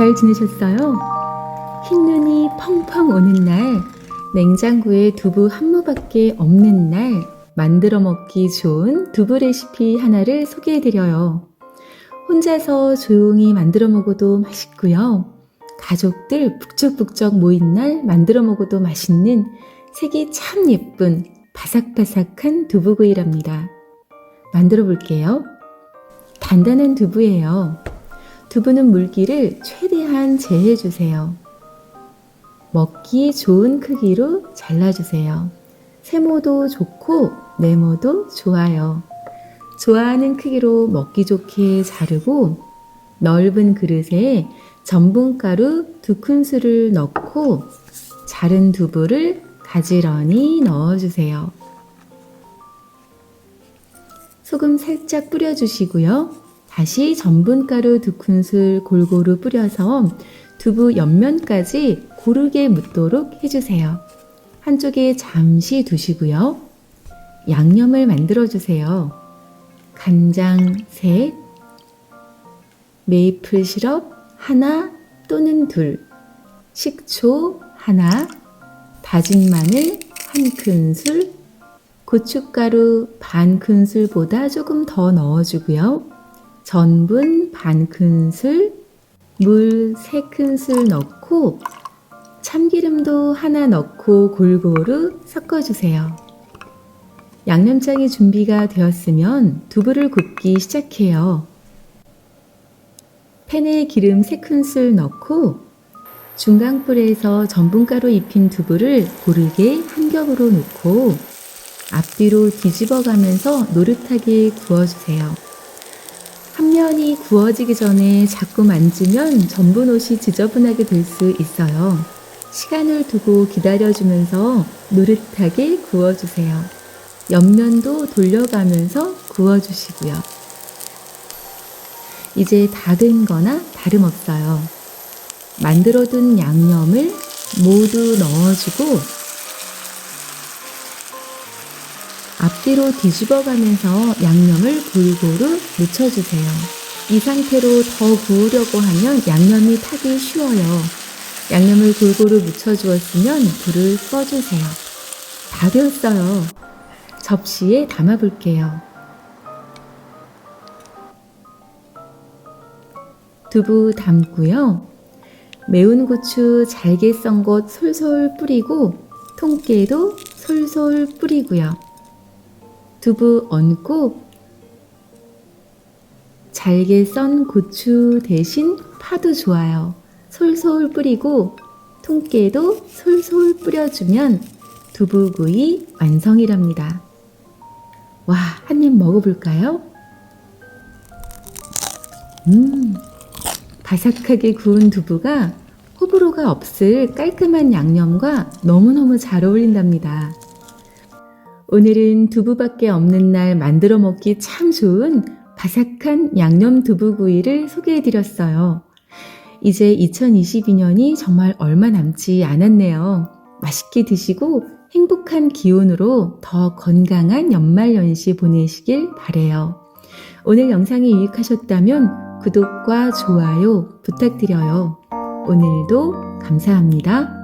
잘 지내셨어요? 흰눈이 펑펑 오는 날, 냉장고에 두부 한 무밖에 없는 날, 만들어 먹기 좋은 두부 레시피 하나를 소개해드려요. 혼자서 조용히 만들어 먹어도 맛있고요. 가족들 북적북적 모인 날 만들어 먹어도 맛있는 색이 참 예쁜 바삭바삭한 두부구이랍니다. 만들어 볼게요. 간단한 두부예요. 두부는 물기를 최대한 제해주세요. 먹기 좋은 크기로 잘라주세요. 세모도 좋고 네모도 좋아요. 좋아하는 크기로 먹기 좋게 자르고 넓은 그릇에 전분가루 2큰술을 넣고 자른 두부를 가지런히 넣어주세요. 소금 살짝 뿌려주시고요. 다시 전분가루 2큰술 골고루 뿌려서 두부 옆면까지 고르게 묻도록 해주세요. 한쪽에 잠시 두시고요. 양념을 만들어 주세요. 간장 셋, 메이플 시럽 하나 또는 둘, 식초 하나, 다진 마늘 1큰술, 고춧가루 반 큰술보다 조금 더 넣어주고요. 전분 반 큰술, 물 3큰술 넣고 참기름도 하나 넣고 골고루 섞어주세요. 양념장이 준비가 되었으면 두부를 굽기 시작해요. 팬에 기름 3큰술 넣고 중강불에서 전분가루 입힌 두부를 고르게 한 겹으로 놓고 앞뒤로 뒤집어 가면서 노릇하게 구워주세요. 한 면이 구워지기 전에 자꾸 만지면 전분옷이 지저분하게 될 수 있어요. 시간을 두고 기다려주면서 노릇하게 구워주세요. 옆면도 돌려가면서 구워주시고요. 이제 다 된 거나 다름없어요. 만들어둔 양념을 모두 넣어주고 앞뒤로 뒤집어가면서 양념을 골고루 묻혀주세요. 이 상태로 더 구우려고 하면 양념이 타기 쉬워요. 양념을 골고루 묻혀주었으면 불을 꺼주세요. 다 되었어요. 접시에 담아볼게요. 두부 담고요. 매운 고추 잘게 썬 것 솔솔 뿌리고 통깨도 솔솔 뿌리고요. 두부 얹고 잘게 썬 고추 대신 파도 좋아요. 솔솔 뿌리고 통깨도 솔솔 뿌려주면 두부구이 완성이랍니다. 와, 한 입 먹어볼까요? 바삭하게 구운 두부가 호불호가 없을 깔끔한 양념과 너무너무 잘 어울린답니다. 오늘은 두부밖에 없는 날 만들어 먹기 참 좋은 바삭한 양념 두부구이를 소개해드렸어요. 이제 2022년이 정말 얼마 남지 않았네요. 맛있게 드시고 행복한 기운으로 더 건강한 연말연시 보내시길 바래요. 오늘 영상이 유익하셨다면 구독과 좋아요 부탁드려요. 오늘도 감사합니다.